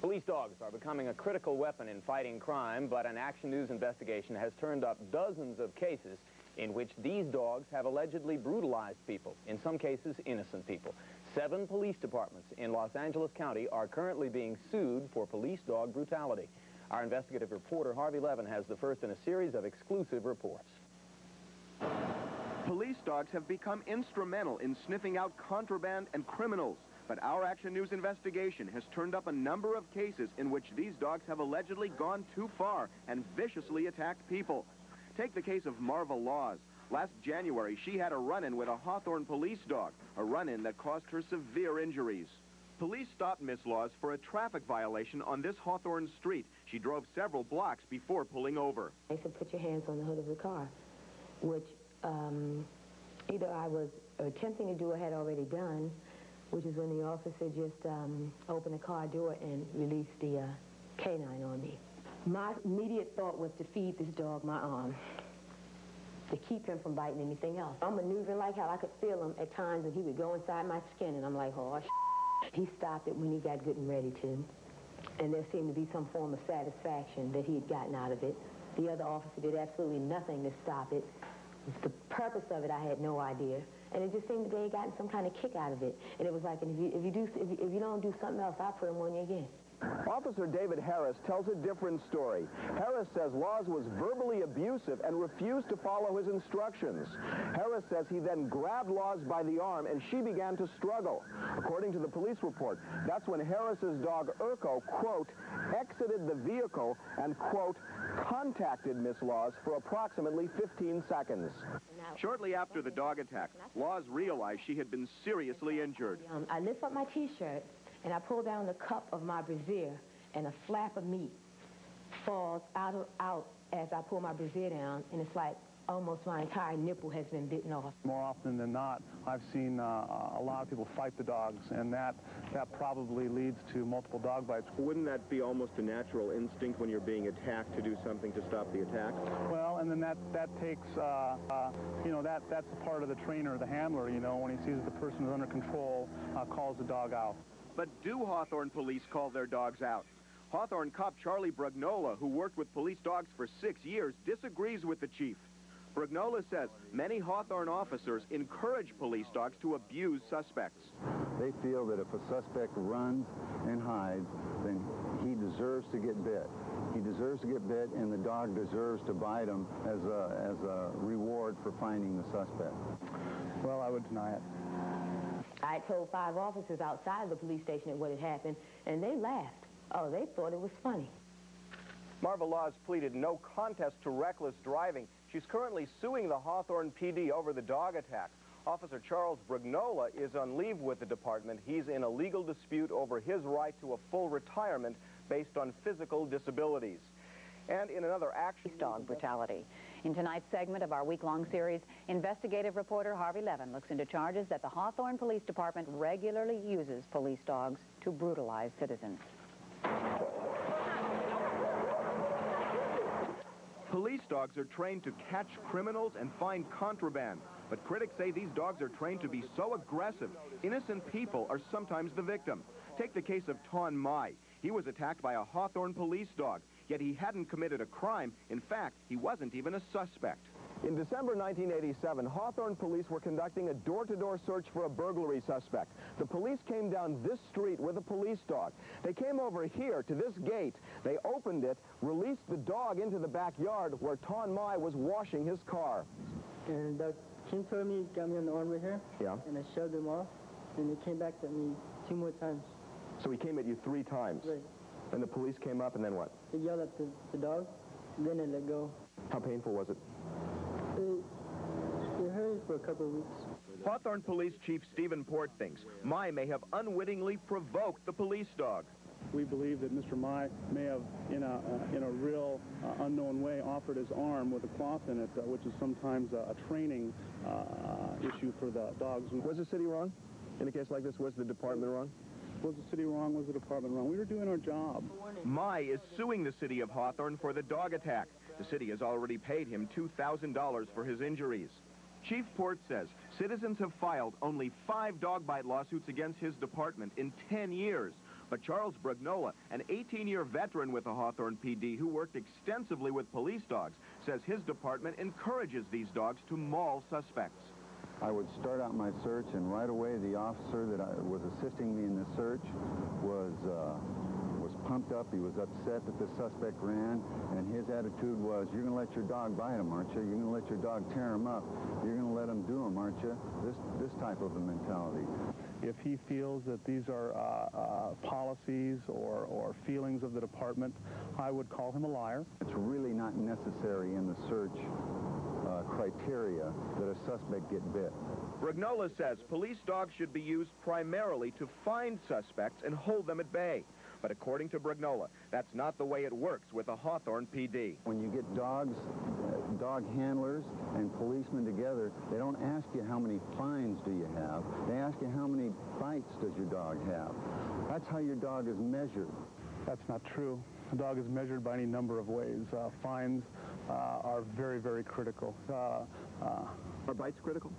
Police dogs are becoming a critical weapon in fighting crime, but an Action News investigation has turned up dozens of cases in which these dogs have allegedly brutalized people, in some cases innocent people. 7 police departments in Los Angeles County are currently being sued for police dog brutality. Our investigative reporter Harvey Levin has the first in a series of exclusive reports. Police dogs have become instrumental in sniffing out contraband and criminals. But our Action News investigation has turned up a number of cases in which these dogs have allegedly gone too far and viciously attacked people. Take the case of Marva Laws. Last January, she had a run-in with a Hawthorne police dog, a run-in that caused her severe injuries. Police stopped Miss Laws for a traffic violation on this Hawthorne street. She drove several blocks before pulling over. They said, put your hands on the hood of the car, which either I was attempting to do or had already done, which is when the officer just opened the car door and released the canine on me. My immediate thought was to feed this dog my arm, to keep him from biting anything else. I'm maneuvering like hell. I could feel him at times, and he would go inside my skin, and I'm like, oh, He stopped it when he got good and ready to, and there seemed to be some form of satisfaction that he had gotten out of it. The other officer did absolutely nothing to stop it. The purpose of it, I had no idea. And it just seemed that they had gotten some kind of kick out of it. And it was like, and if you don't do something else, I'll put them on you again. Officer David Harris tells a different story. Harris says Laws was verbally abusive and refused to follow his instructions. Harris says he then grabbed Laws by the arm and she began to struggle. According to the police report, that's when Harris's dog Urko, quote, exited the vehicle and, quote, contacted Miss Laws for approximately 15 seconds. Shortly after the dog attack, Laws realized she had been seriously injured. I lift up my T-shirt and I pull down the cup of my brassiere, and a flap of meat falls out as I pull my brassiere down, and it's like almost my entire nipple has been bitten off. More often than not, I've seen a lot of people fight the dogs, and that probably leads to multiple dog bites. Wouldn't that be almost a natural instinct when you're being attacked to do something to stop the attack? Well, and then that takes, you know, that's a part of the trainer, the handler, you know, when he sees that the person is under control, calls the dog out. But do Hawthorne police call their dogs out? Hawthorne cop Charlie Brugnola, who worked with police dogs for 6 years, disagrees with the chief. Brugnola says many Hawthorne officers encourage police dogs to abuse suspects. They feel that if a suspect runs and hides, then he deserves to get bit. He deserves to get bit, and the dog deserves to bite him as a reward for finding the suspect. Well, I would deny it. I told 5 officers outside the police station what had happened, and they laughed. Oh, they thought it was funny. Marva Laws pleaded no contest to reckless driving. She's currently suing the Hawthorne PD over the dog attack. Officer Charles Brugnola is on leave with the department. He's in a legal dispute over his right to a full retirement based on physical disabilities. And in another action... Dog brutality. In tonight's segment of our week-long series, investigative reporter Harvey Levin looks into charges that the Hawthorne Police Department regularly uses police dogs to brutalize citizens. Police dogs are trained to catch criminals and find contraband. But critics say these dogs are trained to be so aggressive, innocent people are sometimes the victim. Take the case of Ton Mai. He was attacked by a Hawthorne police dog, yet he hadn't committed a crime. In fact, he wasn't even a suspect. In December 1987, Hawthorne police were conducting a door-to-door search for a burglary suspect. The police came down this street with a police dog. They came over here to this gate. They opened it, released the dog into the backyard where Ton Mai was washing his car. And the king told me, got me on the arm right here. Yeah. And I shoved him off, and he came back at me 2 more times. So he came at you 3 times? Right. And the police came up, and then what? They yelled at the dog, then they let go. How painful was it? It hurt for a couple of weeks. Hawthorne Police Chief Stephen Port thinks Mai may have unwittingly provoked the police dog. We believe that Mr. Mai may have, in a real unknown way, offered his arm with a cloth in it, which is sometimes a training issue for the dogs. Was the city wrong? In a case like this, was the department wrong? Was the city wrong? Was the department wrong? We were doing our job. Mai is suing the city of Hawthorne for the dog attack. The city has already paid him $2,000 for his injuries. Chief Port says citizens have filed only 5 dog bite lawsuits against his department in 10 years. But Charles Brugnola, an 18-year veteran with the Hawthorne PD who worked extensively with police dogs, says his department encourages these dogs to maul suspects. I would start out my search, and right away the officer that was assisting me in the search was pumped up. He was upset that the suspect ran, and his attitude was, "You're going to let your dog bite him, aren't you? You're going to let your dog tear him up. You're going to let him do him, aren't you?" This type of a mentality. If he feels that these are policies or feelings of the department, I would call him a liar. It's really not necessary in the search criteria that a suspect get bit. Brugnola says police dogs should be used primarily to find suspects and hold them at bay. But according to Brugnola, that's not the way it works with the Hawthorne PD. When you get dogs, dog handlers and policemen together, they don't ask you how many fines do you have. They ask you how many bites does your dog have. That's how your dog is measured. That's not true. A dog is measured by any number of ways. Fines are very, very critical. Are bites critical?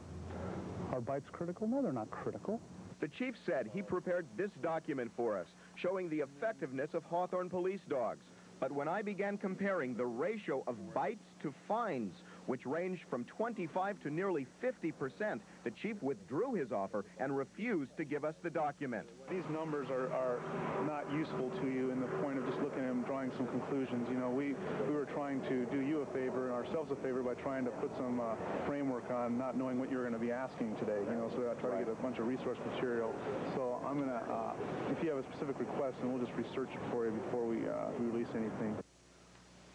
Are bites critical? No, they're not critical. The chief said he prepared this document for us, showing the effectiveness of Hawthorne police dogs. But when I began comparing the ratio of bites to fines, which ranged from 25 to nearly 50%, the chief withdrew his offer and refused to give us the document. These numbers are not useful to you in the point of just looking at them, drawing some conclusions. You know, we were trying to do you a favor and ourselves a favor by trying to put some framework on not knowing what you're going to be asking today, you know, so I try to get a bunch of resource material. So I'm going to, if you have a specific request, then we'll just research it for you before we release anything.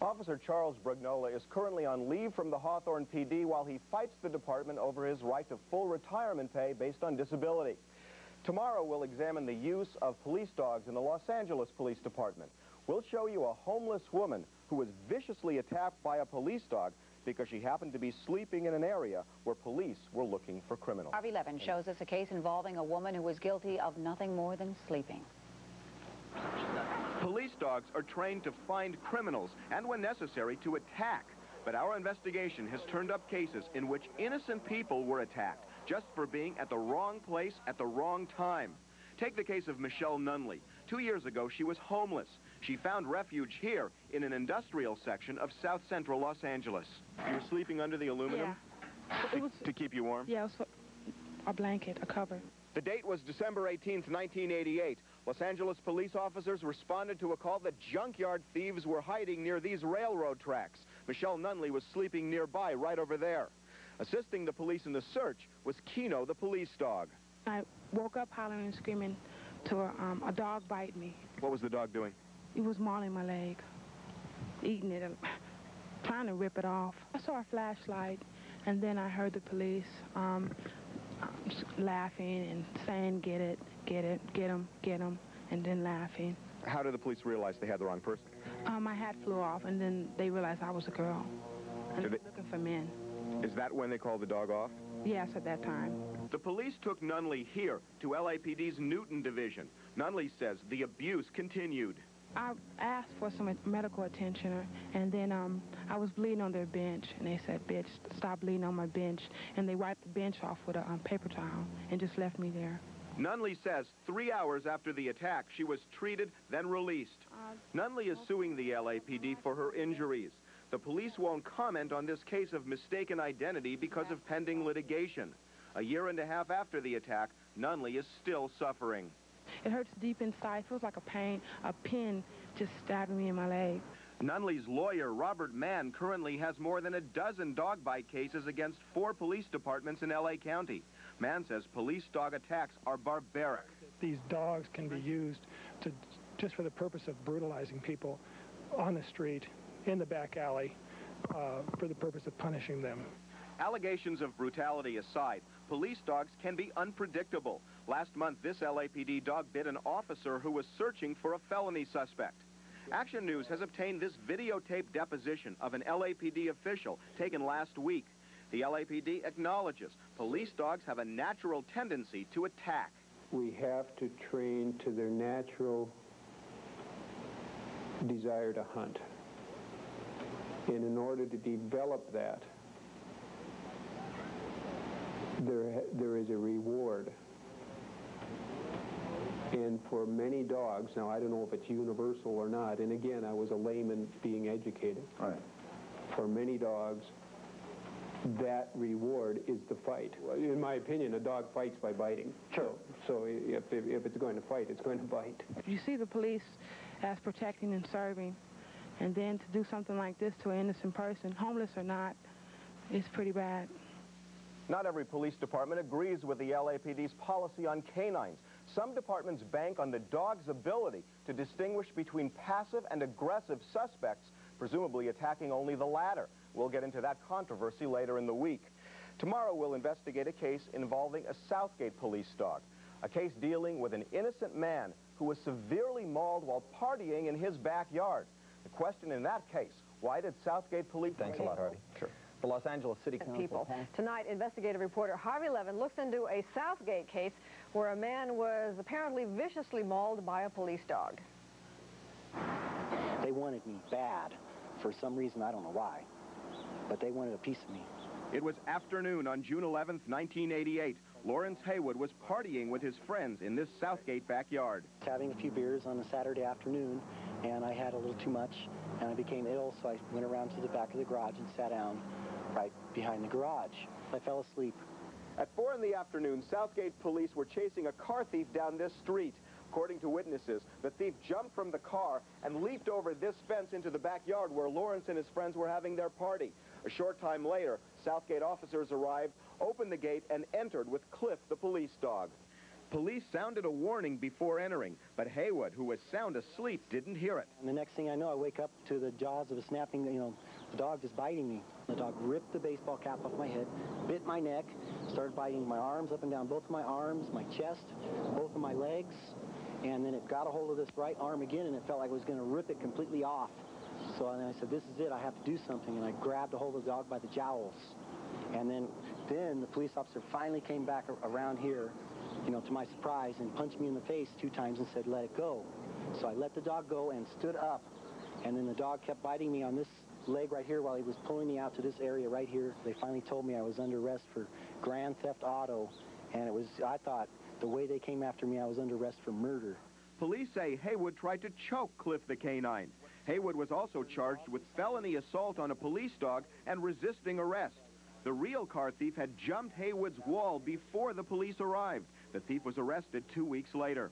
Officer Charles Brugnola is currently on leave from the Hawthorne PD while he fights the department over his right to full retirement pay based on disability. Tomorrow we'll examine the use of police dogs in the Los Angeles Police Department. We'll show you a homeless woman who was viciously attacked by a police dog because she happened to be sleeping in an area where police were looking for criminals. Harvey Levin shows us a case involving a woman who was guilty of nothing more than sleeping. Police dogs are trained to find criminals and, when necessary, to attack. But our investigation has turned up cases in which innocent people were attacked just for being at the wrong place at the wrong time. Take the case of Michelle Nunley. 2 years ago, she was homeless. She found refuge here in an industrial section of South Central Los Angeles. You were sleeping under the aluminum? Yeah. To keep you warm? Yeah, it was a blanket, a cover. The date was December 18th, 1988. Los Angeles police officers responded to a call that junkyard thieves were hiding near these railroad tracks. Michelle Nunley was sleeping nearby, right over there. Assisting the police in the search was Kino, the police dog. I woke up hollering and screaming to a dog bite me. What was the dog doing? He was mauling my leg, eating it, trying to rip it off. I saw a flashlight, and then I heard the police laughing and saying, get it, get him, and then laughing. How did the police realize they had the wrong person? My hat flew off, and then they realized I was a girl, and they were looking for men. Is that when they called the dog off? Yes, at that time. The police took Nunley here to LAPD's Newton Division. Nunley says the abuse continued. I asked for some medical attention, and then I was bleeding on their bench, and they said, "Bitch, stop bleeding on my bench." And they wiped the bench off with a paper towel and just left me there. Nunley says 3 hours after the attack, she was treated, then released. Nunley is suing the LAPD for her injuries. The police won't comment on this case of mistaken identity because of pending litigation. A year and a half after the attack, Nunley is still suffering. It hurts deep inside. It feels like a pin just stabbing me in my leg. Nunley's lawyer, Robert Mann, currently has more than a dozen dog bite cases against 4 police departments in L.A. County. Mann says police dog attacks are barbaric. These dogs can be used just for the purpose of brutalizing people on the street, in the back alley, for the purpose of punishing them. Allegations of brutality aside, police dogs can be unpredictable. Last month, this LAPD dog bit an officer who was searching for a felony suspect. Action News has obtained this videotaped deposition of an LAPD official taken last week. The LAPD acknowledges police dogs have a natural tendency to attack. We have to train to their natural desire to hunt. And in order to develop that, there is a reward. And for many dogs, now I don't know if it's universal or not, and again, I was a layman being educated. Right. For many dogs, that reward is the fight. In my opinion, a dog fights by biting. Sure. So if it's going to fight, it's going to bite. You see the police as protecting and serving, and then to do something like this to an innocent person, homeless or not, is pretty bad. Not every police department agrees with the LAPD's policy on canines. Some departments bank on the dog's ability to distinguish between passive and aggressive suspects, presumably attacking only the latter. We'll get into that controversy later in the week. Tomorrow we'll investigate a case involving a Southgate police dog, a case dealing with an innocent man who was severely mauled while partying in his backyard. The question in that case, why did Southgate police... Thanks a lot, Harvey. Sure. The Los Angeles City Council. Tonight, investigative reporter Harvey Levin looks into a Southgate case where a man was apparently viciously mauled by a police dog. They wanted me bad. For some reason, I don't know why, but they wanted a piece of me. It was afternoon on June 11th, 1988. Lawrence Haywood was partying with his friends in this Southgate backyard. Having a few beers on a Saturday afternoon, and I had a little too much, and I became ill, so I went around to the back of the garage and sat down right behind the garage. I fell asleep. At 4 in the afternoon, Southgate police were chasing a car thief down this street. According to witnesses, the thief jumped from the car and leaped over this fence into the backyard where Lawrence and his friends were having their party. A short time later, Southgate officers arrived, opened the gate, and entered with Cliff, the police dog. Police sounded a warning before entering, but Haywood, who was sound asleep, didn't hear it. And the next thing I know, I wake up to the jaws of a snapping, the dog just biting me. The dog ripped the baseball cap off my head, bit my neck, started biting my arms up and down, both of my arms, my chest, both of my legs, and then it got a hold of this right arm again, and it felt like it was going to rip it completely off. So then I said, this is it, I have to do something, and I grabbed a hold of the dog by the jowls. And then the police officer finally came back around here, to my surprise, and punched me in the face 2 times and said, let it go. So I let the dog go and stood up, and then the dog kept biting me on this leg right here while he was pulling me out to this area right here. They finally told me I was under arrest for grand theft auto, and I thought, the way they came after me, I was under arrest for murder. Police say Haywood tried to choke Cliff the canine. Haywood was also charged with felony assault on a police dog and resisting arrest. The real car thief had jumped Haywood's wall before the police arrived. The thief was arrested 2 weeks later.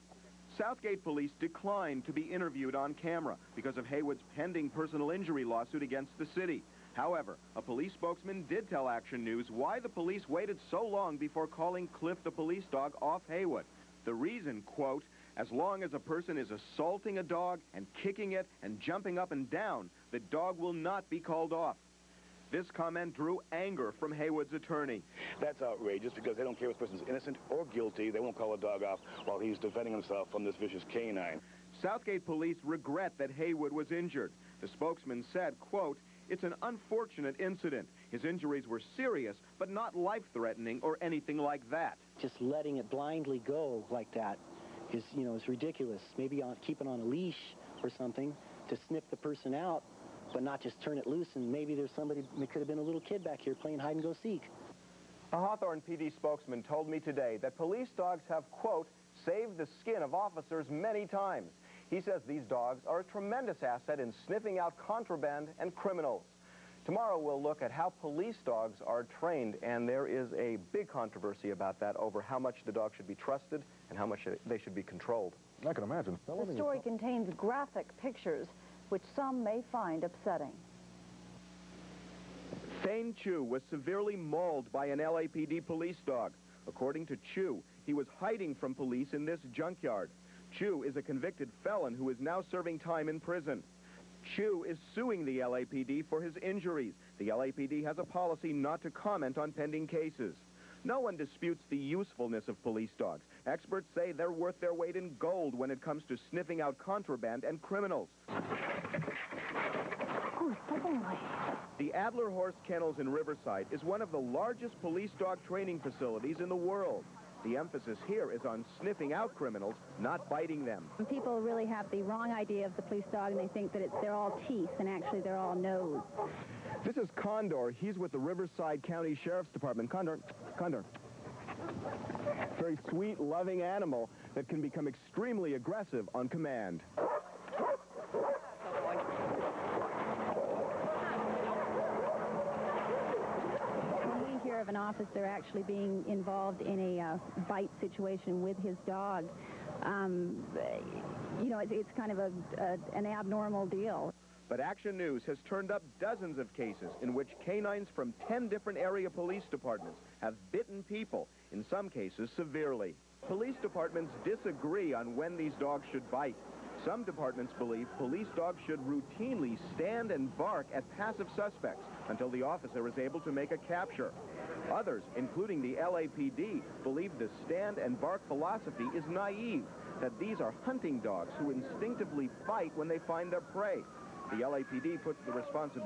Southgate police declined to be interviewed on camera because of Haywood's pending personal injury lawsuit against the city. However, a police spokesman did tell Action News why the police waited so long before calling Cliff the police dog off Haywood. The reason, quote, as long as a person is assaulting a dog and kicking it and jumping up and down, the dog will not be called off. This comment drew anger from Haywood's attorney. That's outrageous because they don't care if this person's innocent or guilty. They won't call a dog off while he's defending himself from this vicious canine. Southgate police regret that Haywood was injured. The spokesman said, quote, it's an unfortunate incident. His injuries were serious, but not life-threatening or anything like that. Just letting it blindly go like that is, is ridiculous. Maybe keep it on a leash or something to sniff the person out, but not just turn it loose, and maybe there's somebody, there could have been a little kid back here playing hide-and-go-seek. A Hawthorne PD spokesman told me today that police dogs have, quote, saved the skin of officers many times. He says these dogs are a tremendous asset in sniffing out contraband and criminals. Tomorrow we'll look at how police dogs are trained, and there is a big controversy about that over how much the dog should be trusted and how much they should be controlled. I can imagine. The story contains graphic pictures, which some may find upsetting. Thane Chu was severely mauled by an LAPD police dog. According to Chu, he was hiding from police in this junkyard. Chu is a convicted felon who is now serving time in prison. Chu is suing the LAPD for his injuries. The LAPD has a policy not to comment on pending cases. No one disputes the usefulness of police dogs. Experts say they're worth their weight in gold when it comes to sniffing out contraband and criminals. The Adler Horse Kennels in Riverside is one of the largest police dog training facilities in the world. The emphasis here is on sniffing out criminals, not biting them. People really have the wrong idea of the police dog, and they think that they're all teeth, and actually they're all nose. This is Condor. He's with the Riverside County Sheriff's Department. Condor. Very sweet, loving animal that can become extremely aggressive on command. When we hear of an officer actually being involved in a bite situation with his dog, you know, it's kind of an abnormal deal. But Action News has turned up dozens of cases in which canines from 10 different area police departments have bitten people, in some cases severely. Police departments disagree on when these dogs should bite. Some departments believe police dogs should routinely stand and bark at passive suspects until the officer is able to make a capture. Others, including the LAPD, believe the stand and bark philosophy is naive, that these are hunting dogs who instinctively bite when they find their prey. The LAPD puts the responsibility